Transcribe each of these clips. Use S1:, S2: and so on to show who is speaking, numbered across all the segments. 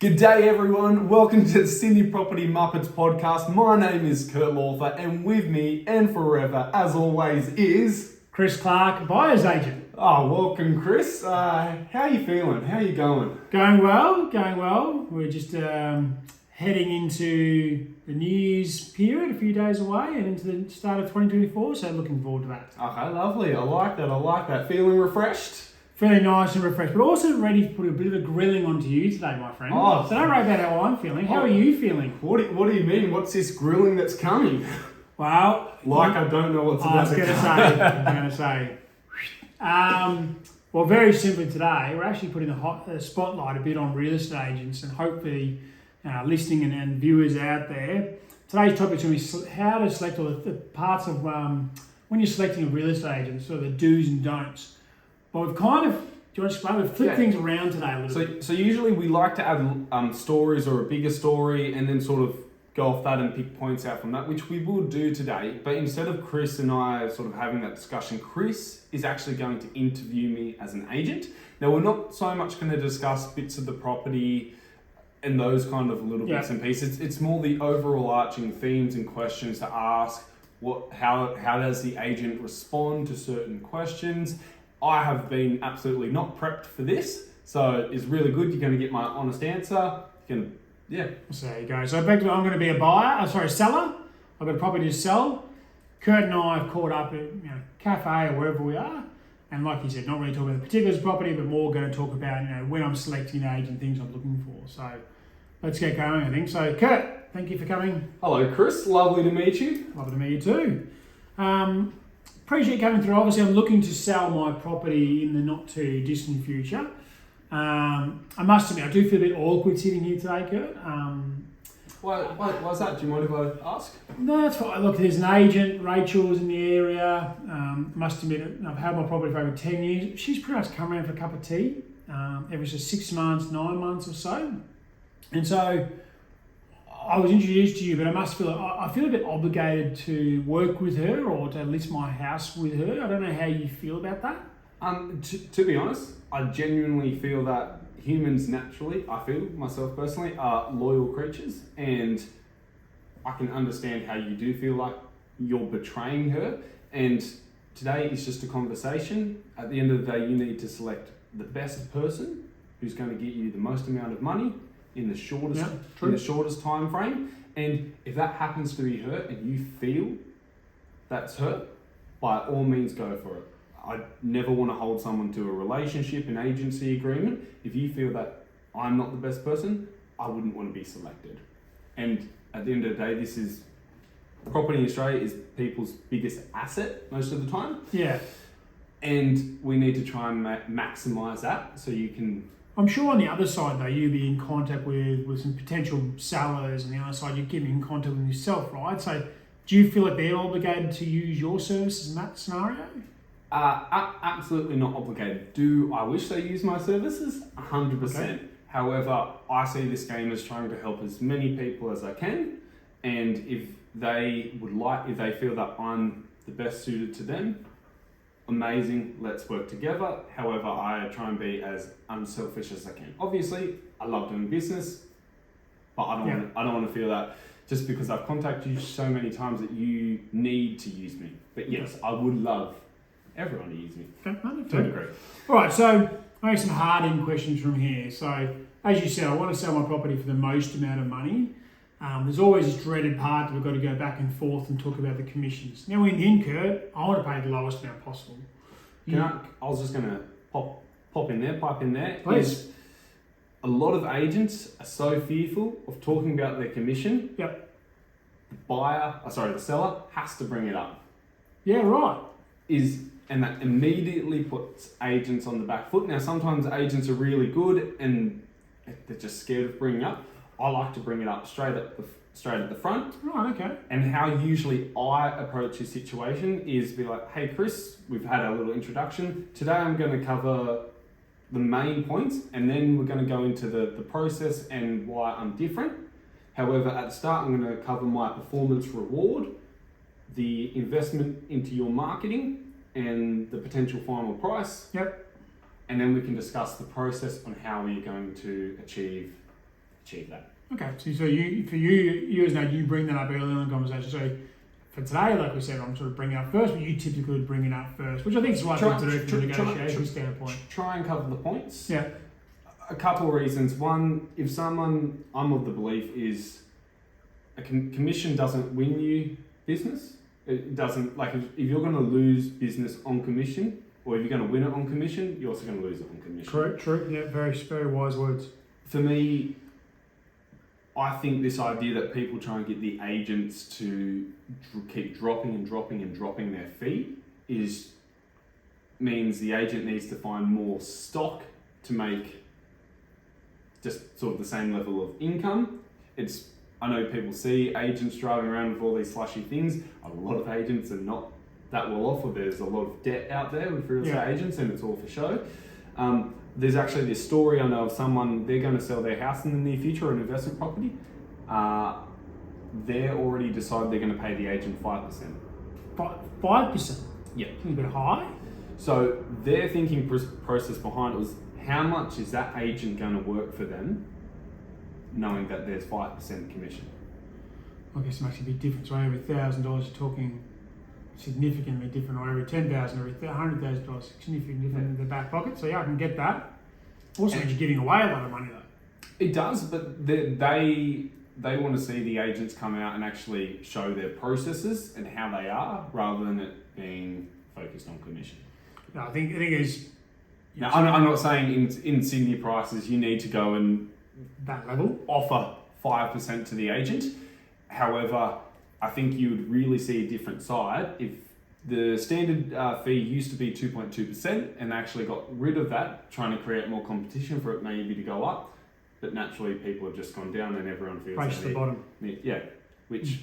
S1: Good day, everyone. Welcome to the Sydney Property Muppets podcast. My name is Kurt Lawther, and with me and forever, as always, is
S2: Chris Clark, buyer's agent.
S1: Oh, welcome, Chris. How are you feeling? How are you going?
S2: Going well. We're just heading into the New Year's period, a few days away, and into the start of 2024. So looking forward to that.
S1: Okay, lovely. I like that. Feeling refreshed?
S2: Feeling nice and refreshed, but also ready to put a bit of a grilling onto you today, my friend.
S1: Oh,
S2: so don't worry about how I'm feeling. How are you feeling?
S1: What do you mean? What's this grilling that's coming?
S2: Well,
S1: I don't know what's about to come.
S2: I'm going to say. Well, very simply today, we're actually putting the spotlight a bit on real estate agents and hopefully listening and viewers out there. Today's topic is going to be how to select all the parts of when you're selecting a real estate agent, sort of the do's and don'ts. But we've kind of, do you want to explain? We've flipped things around today a little bit.
S1: So usually we like to add stories or a bigger story and then sort of go off that and pick points out from that, which we will do today. But instead of Chris and I sort of having that discussion, Chris is actually going to interview me as an agent. Now, we're not so much going to discuss bits of the property and those kind of little bits and pieces. It's more the overall arching themes and questions to ask. How does the agent respond to certain questions? I have been absolutely not prepped for this, so it's really good. You're going to get my honest answer. So there you go. So back to I'm going to be a seller. I've got a property to sell. Kurt and I have caught up at cafe or wherever we are, and like you said, not really talking about the particulars property, but more going to talk about when I'm selecting an agent, things I'm looking for. So let's get going, I think. So Kurt, thank you for coming. Hello, Chris. Lovely to meet you.
S2: Lovely to meet you too. Appreciate you coming through. Obviously, I'm looking to sell my property in the not too distant future. I must admit, I do feel a bit awkward sitting here today, Kurt.
S1: Why's that? Do you mind if I ask?
S2: No, that's fine. Look, there's an agent, Rachel's in the area. Must admit, I've had my property for over 10 years. She's pretty much come around for a cup of tea every 6 months, 9 months or so. And so I was introduced to you, but I feel a bit obligated to work with her or to list my house with her. I don't know how you feel about that.
S1: To be honest, I genuinely feel that humans naturally, I feel myself personally, are loyal creatures, and I can understand how you do feel like you're betraying her. And today is just a conversation. At the end of the day, you need to select the best person who's going to get you the most amount of money in the shortest time frame. And if that happens to be her and you feel that's her, by all means go for it. I never want to hold someone to a relationship, an agency agreement. If you feel that I'm not the best person, I wouldn't want to be selected. And at the end of the day, property in Australia is people's biggest asset most of the time.
S2: Yeah.
S1: And we need to try and maximise that so you can...
S2: I'm sure on the other side, though, you'd be in contact with some potential sellers, and the other side, you're getting in contact with yourself, right? So do you feel like they're obligated to use your services in that scenario?
S1: Absolutely not obligated. Do I wish they use my services? 100%. Okay. However, I see this game as trying to help as many people as I can, and if they feel that I'm the best suited to them, amazing, let's work together. However, I try and be as unselfish as I can. Obviously, I love doing business, but I don't want to feel that just because I've contacted you so many times that you need to use me. But yes, I would love everyone to use me. To a degree.
S2: All right, so I have some hard-in questions from here. So, as you said, I want to sell my property for the most amount of money. There's always this dreaded part that we've got to go back and forth and talk about the commissions. Now, in the end, Kurt, I want to pay the lowest amount possible.
S1: I was just going to pipe in there.
S2: Please.
S1: A lot of agents are so fearful of talking about their commission.
S2: Yep.
S1: The seller has to bring it up.
S2: Yeah, right.
S1: And that immediately puts agents on the back foot. Now, sometimes agents are really good and they're just scared of bringing up. I like to bring it up straight at the front.
S2: Right, okay.
S1: And how usually I approach a situation is be like, hey, Chris, we've had a little introduction. Today I'm going to cover the main points, and then we're going to go into the process and why I'm different. However, at the start, I'm going to cover my performance reward, the investment into your marketing, and the potential final price.
S2: Yep.
S1: And then we can discuss the process on how we're going to achieve achieve that.
S2: Okay, so you as an agent, you bring that up early on in the conversation. So for today, like we said, I'm sort of bringing it up first, but you typically would bring it up first, which I think is the right thing to do from a negotiation standpoint.
S1: Try and cover the points.
S2: Yeah.
S1: A couple of reasons. One, if someone, I'm of the belief, is a commission doesn't win you business. It doesn't, like if you're going to lose business on commission, or if you're going to win it on commission, you're also going to lose it on commission.
S2: Correct, true. Yeah, very, very wise words.
S1: For me, I think this idea that people try and get the agents to keep dropping and dropping and dropping their fee means the agent needs to find more stock to make just sort of the same level of income. I know people see agents driving around with all these flashy things. A lot of agents are not that well off, or there's a lot of debt out there with real estate agents, and it's all for show. There's actually this story I know of someone, they're going to sell their house in the near future, an investment property. They're already decided they're going to pay the agent 5%.
S2: 5%?
S1: Yeah.
S2: A bit high.
S1: So their thinking process behind it was, how much is that agent going to work for them, knowing that there's 5% commission?
S2: I guess it makes a big difference. So every $1,000 you're talking significantly different, or every $10,000, every $100,000 significantly different in the back pocket. So yeah, I can get that. Also, means you're giving away a lot of money though.
S1: It does, but they want to see the agents come out and actually show their processes and how they are, rather than it being focused on commission.
S2: No, I think it's.
S1: Now, I'm not saying in Sydney prices you need to go and
S2: that level
S1: offer 5% to the agent. However, I think you would really see a different side if the standard fee used to be 2.2% and actually got rid of that, trying to create more competition for it maybe to go up. But naturally, people have just gone down and everyone feels
S2: race to the bottom.
S1: Yeah.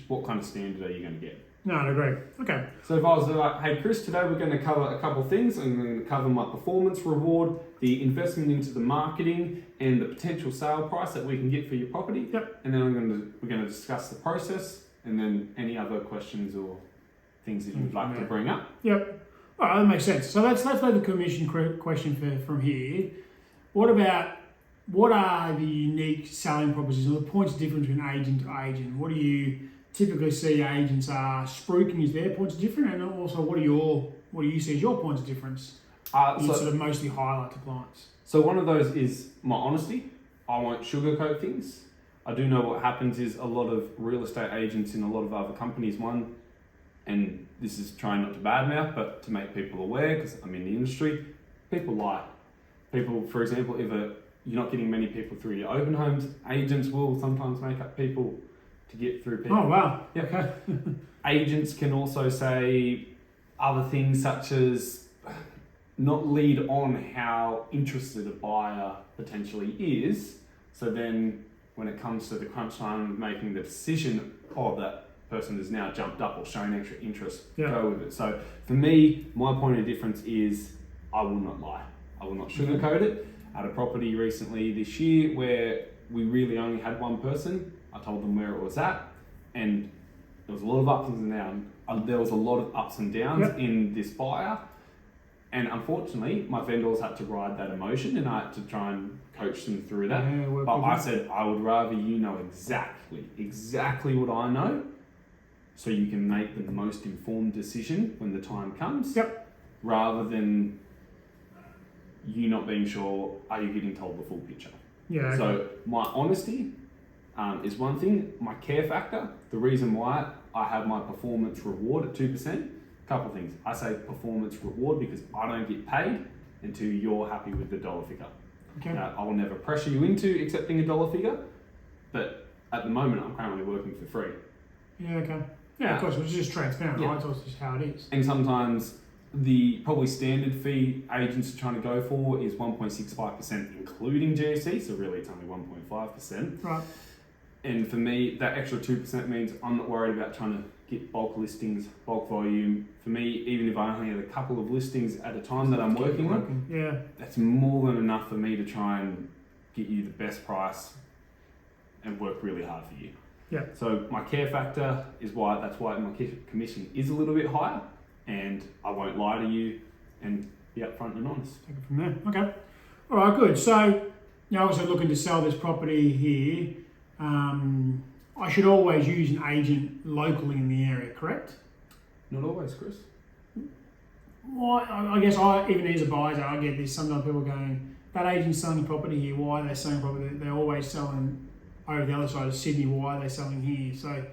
S1: What kind of standard are you going to get?
S2: No, I agree. Okay.
S1: So if I was like, hey Chris, today we're going to cover a couple of things. I'm going to cover my performance reward, the investment into the marketing, and the potential sale price that we can get for your property.
S2: Yep.
S1: And then we're going to discuss the process, and then any other questions or things that you'd like to bring up.
S2: Yep. All right, that makes sense. So let's play the commission question from here. What are the unique selling propositions, or the points difference between agent to agent? What do you typically see agents are spruiking? Is their points different? And also, what do you see as your points of difference? You sort of mostly highlight to clients.
S1: So one of those is my honesty. I won't sugarcoat things. I do know what happens is a lot of real estate agents in a lot of other companies, and this is trying not to badmouth, but to make people aware, because I'm in the industry, people lie. People, for example, if you're not getting many people through your open homes, agents will sometimes make up people to get through people.
S2: Oh, wow.
S1: Yeah.
S2: Okay.
S1: Agents can also say other things such as not lead on how interested a buyer potentially is. So then when it comes to the crunch time of making the decision, that person has now jumped up or shown extra interest, go with it. So for me, my point of difference is I will not lie. I will not sugarcoat it. I had a property recently this year where we really only had one person. I told them where it was at, and there was a lot of ups and downs. There was a lot of ups and downs in this buyer, and unfortunately, my vendors had to ride that emotion, and I had to try and coach them through that. But I said, I would rather you know exactly what I know, so you can make the most informed decision when the time comes, rather than you not being sure, are you getting told the full picture?
S2: Yeah. Okay.
S1: So my honesty is one thing. My care factor, the reason why I have my performance reward at 2%, a couple of things. I say performance reward because I don't get paid until you're happy with the dollar figure.
S2: Okay.
S1: Now, I will never pressure you into accepting a dollar figure, but at the moment I'm currently working for free.
S2: Yeah, okay. Yeah, of course, it's just transparent, right? So it's just how it is.
S1: And sometimes the probably standard fee agents are trying to go for is 1.65% including GST, so really it's only 1.5%.
S2: Right.
S1: And for me, that extra 2% means I'm not worried about trying to get bulk listings, bulk volume. For me, even if I only had a couple of listings at a time that I'm working on, that's more than enough for me to try and get you the best price and work really hard for you.
S2: Yeah.
S1: So my care factor is that's why my commission is a little bit higher, and I won't lie to you and be upfront and honest.
S2: Take it from there. Okay. All right, good. So You're obviously looking to sell this property here. I should always use an agent locally in the area, correct?
S1: Not always, Chris.
S2: Well, I guess even as a buyer, I get this. Sometimes people going, that agent's selling a property here. Why are they selling property? They're always selling over the other side of Sydney. Why are they selling here? So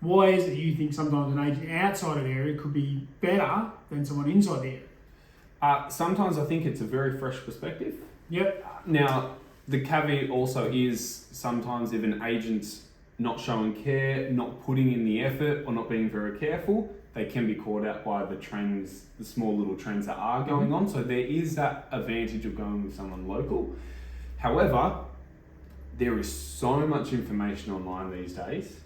S2: why is it you think sometimes an agent outside of the area could be better than someone inside the area?
S1: Sometimes I think it's a very fresh perspective.
S2: Yep.
S1: Now, the caveat also is sometimes if an agent's not showing care, not putting in the effort, or not being very careful, they can be caught out by the trends, the small little trends that are going on. So there is that advantage of going with someone local. However, there is so much information online these days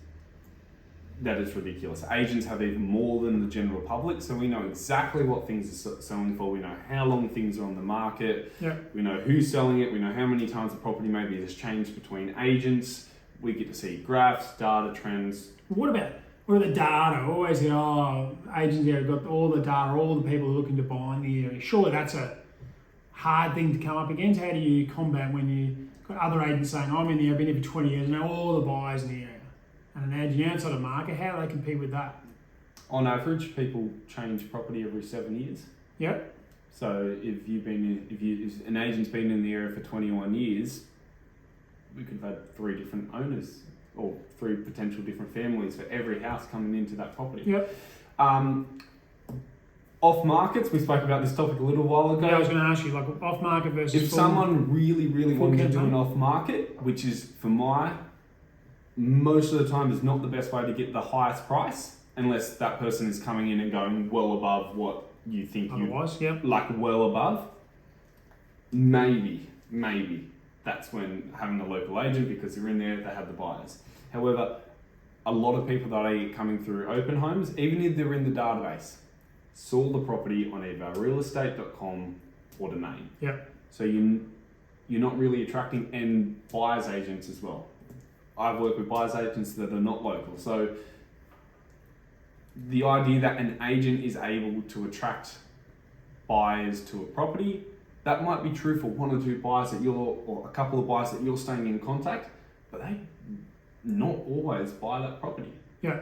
S1: that is ridiculous. Agents have even more than the general public, so we know exactly what things are selling for. We know how long things are on the market.
S2: Yep.
S1: We know who's selling it. We know how many times the property maybe has changed between agents. We get to see graphs, data, trends.
S2: What about the data? Always go, agents have got all the data, all the people looking to buy in the area. Surely that's a hard thing to come up against. How do you combat when you got other agents saying, I'm in the area, I've been here for 20 years, and know all the buyers in the area? And an agent outside of market, how do they compete with that?
S1: On average, people change property every 7 years.
S2: Yep.
S1: So if an agent's been in the area for 21 years, we could have had 3 different owners or 3 potential different families for every house coming into that property.
S2: Yep.
S1: Off markets, we spoke about this topic a little while ago.
S2: Yeah, I was going to ask you, like off market versus.
S1: If someone really wanted to do an off market, which is most of the time is not the best way to get the highest price, unless that person is coming in and going well above what you think
S2: otherwise, yep.
S1: Like well above. Maybe that's when having a local agent, because they're in there, they have the buyers. However, a lot of people that are coming through open homes, even if they're in the database, saw the property on either realestate.com or Domain.
S2: Yep.
S1: So you're not really attracting and buyers agents as well. I've worked with buyers agents that are not local. So the idea that an agent is able to attract buyers to a property, that might be true for 1 or 2 buyers or a couple of buyers that you're staying in contact, but they not always buy that property.
S2: Yeah.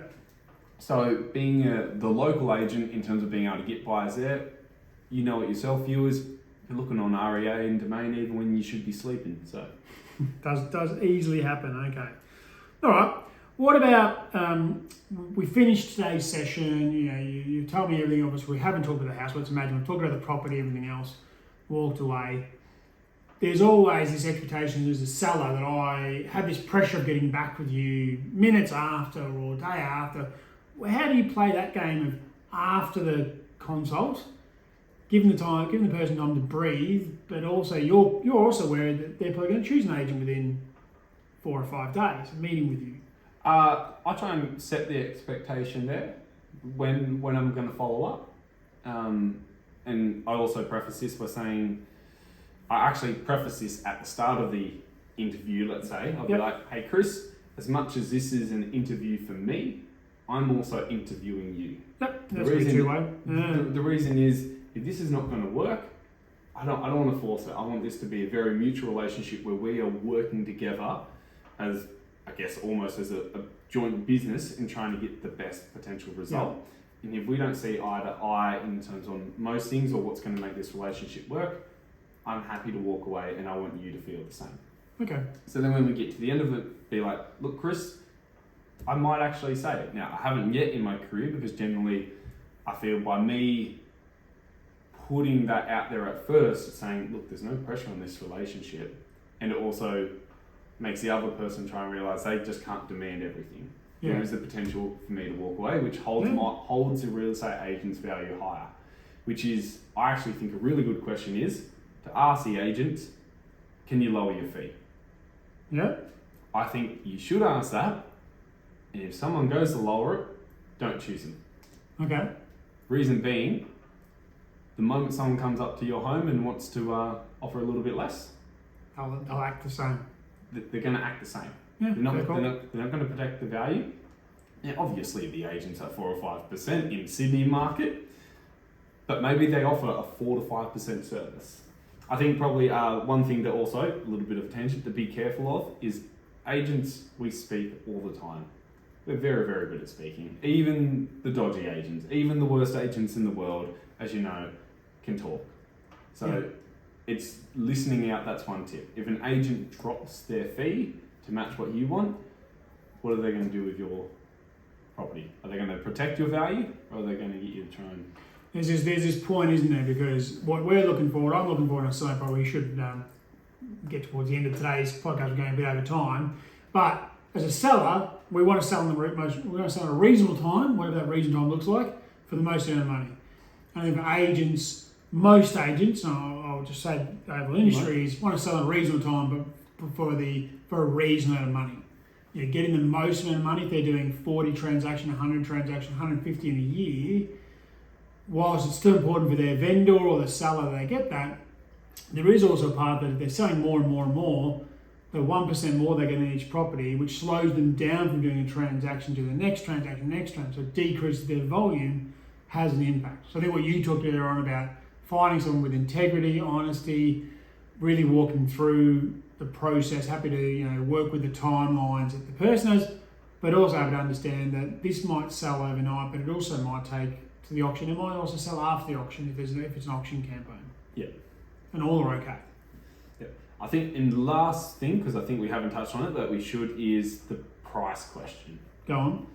S1: So being the local agent in terms of being able to get buyers there, you know it yourself, viewers, you're looking on REA and Domain even when you should be sleeping. So
S2: does easily happen. Okay. All right. What about we finished today's session? You told me everything. Obviously, we haven't talked about the house. Let's imagine we've talked about the property, everything else. Walked away. There's always this expectation as a seller that I have this pressure of getting back with you minutes after or day after. How do you play that game of after the consult, giving the person time to breathe, but also you're also aware that they're probably going to choose an agent within 4 or 5 days, meeting with you?
S1: I try and set the expectation there when I'm going to follow up. And I also preface this by saying, I actually preface this at the start of the interview, let's say. I'll be like, hey Chris, as much as this is an interview for me, I'm also interviewing you.
S2: Yep, that's a two-way.
S1: The reason is, if this is not going to work, I don't want to force it. I want this to be a very mutual relationship where we are working together as, I guess, almost as a joint business in trying to get the best potential result. Yeah. And if we don't see eye to eye in terms on most things or what's going to make this relationship work, I'm happy to walk away and I want you to feel the same.
S2: Okay.
S1: So then when we get to the end of it, be like, look, Chris, I might actually say it. Now, I haven't yet in my career because generally I feel by me putting that out there at first, saying, look, there's no pressure on this relationship. And it also makes the other person try and realise they just can't demand everything. Yeah. There is the potential for me to walk away, which holds the real estate agent's value higher. Which is, I actually think a really good question is to ask the agent, can you lower your fee?
S2: Yeah.
S1: I think you should ask that. And if someone goes to lower it, don't choose them. Okay. Reason being, the moment someone comes up to your home and wants to offer a little bit less,
S2: they'll act the same.
S1: They're going to act the same.
S2: Yeah,
S1: they're not going to protect the value. Now, obviously, the agents are 4 or 5% in Sydney market, but maybe they offer a 4 to 5% service. I think probably one thing that also, a little bit of a tangent, to be careful of is agents, we speak all the time. We're very, very good at speaking. Even the dodgy agents, even the worst agents in the world, as you know, can talk. So it's listening out, that's one tip. If an agent drops their fee to match what you want, what are they going to do with your property? Are they going to protect your value, or are they going to get you to try and...
S2: There's this point, isn't there? Because what we're looking for, what I'm looking for, and I probably should get towards the end of today's podcast. We're going a bit over time, but as a seller, we want to sell in we want to sell in a reasonable time, whatever that reasonable time looks like, for the most amount of money. And if agents, most agents, and I'll just say the overall industry, is want to sell in a reasonable time, but for a reasonable amount of money. You're getting the most amount of money if they're doing 40 transactions, 100 transactions, 150 in a year. Whilst it's still important for their vendor or the seller that they get that, there is also a part that if they're selling more and more and more, the 1% more they get in each property, which slows them down from doing a transaction to the next transaction, so it decreases their volume, has an impact. So I think what you talked earlier on about finding someone with integrity, honesty, really walking through the process, happy to work with the timelines that the person has, but also able to understand that this might sell overnight, but it also might take to the auction. It might also sell after the auction if it's an auction campaign.
S1: Yeah.
S2: And all are okay.
S1: Yeah. I think in the last thing, because I think we haven't touched on it, that we should, is the price question.
S2: Go on.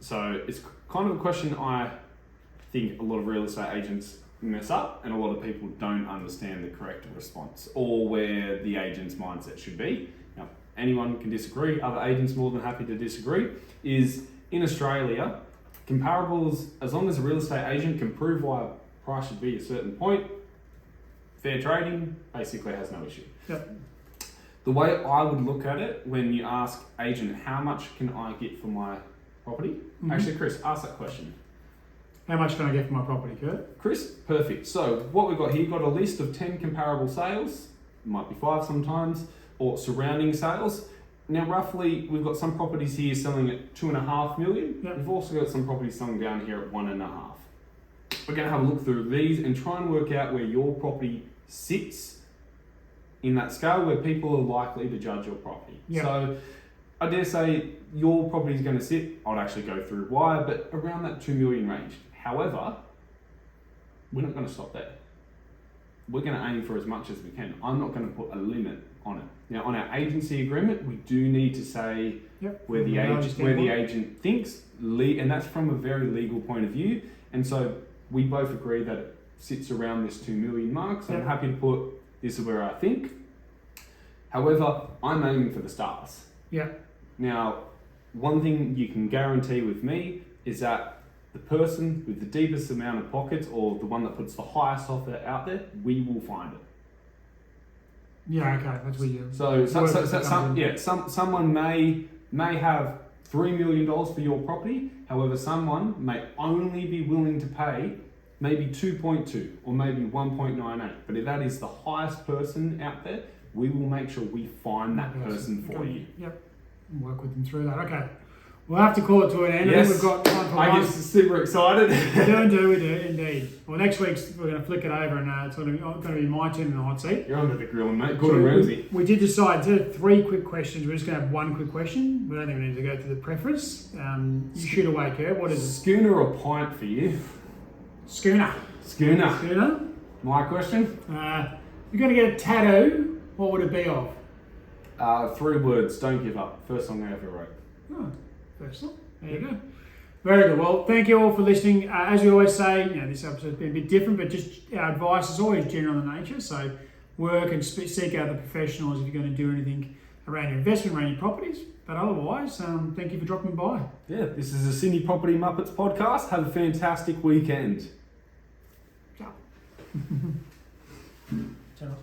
S1: So it's kind of a question I think a lot of real estate agents mess up, and a lot of people don't understand the correct response or where the agent's mindset should be. Now, anyone can disagree. Other agents more than happy to disagree. Is in Australia, comparables, as long as a real estate agent can prove why a price should be a certain point, fair trading basically has no issue.
S2: Yep.
S1: The way I would look at it when you ask agent, how much can I get for my property? Mm-hmm. Actually, Chris, ask that question.
S2: How much can I get for my property, Kurt?
S1: Chris, perfect. So what we've got here, got a list of 10 comparable sales, might be 5 sometimes, or surrounding sales. Now, roughly, we've got some properties here selling at 2.5 million.
S2: Yep.
S1: We've also got some properties selling down here at 1.5. We're going to have a look through these and try and work out where your property sits in that scale where people are likely to judge your property.
S2: Yep.
S1: So I dare say your property is going to sit, I'd actually go through why, but around that 2 million range. However, we're not going to stop there. We're going to aim for as much as we can. I'm not going to put a limit on it. Now, on our agency agreement, we do need to say where the agent thinks, and that's from a very legal point of view. And so we both agree that it sits around this 2 million mark. So I'm happy to put this is where I think. However, I'm aiming for the stars.
S2: Yeah.
S1: Now, one thing you can guarantee with me is that the person with the deepest amount of pockets, or the one that puts the highest offer out there, we will find it.
S2: Yeah, okay, that's where you.
S1: Someone may have $3 million for your property. However, someone may only be willing to pay maybe 2.2 or maybe 1.98. But if that is the highest person out there, we will make sure we find that person for you.
S2: Yep, and work with them through that. Okay. We'll have to call it to an end.
S1: Yes.
S2: We've got time for
S1: I
S2: one.
S1: get super excited.
S2: We do, indeed. Well, next week we're going to flick it over, and it's going to be my turn in the hot seat.
S1: You're under the grill, mate. Gordon Ramsay.
S2: We did decide, instead of 3 quick questions, we're just going to have 1 quick question. We don't even need to go through the preface. You shoot away, Kurt. What is it?
S1: Schooner or pint for you?
S2: Schooner.
S1: My question?
S2: You're going to get a tattoo. What would it be of?
S1: 3 words. Don't give up. First song I ever wrote.
S2: Oh. Personal. There you go. Very good. Well, thank you all for listening. As we always say, this episode's been a bit different, but just our advice is always general in nature. So work and seek out the professionals if you're going to do anything around your investment, around your properties. But otherwise, thank you for dropping by.
S1: Yeah, this is the Sydney Property Muppets podcast. Have a fantastic weekend.
S2: Ciao.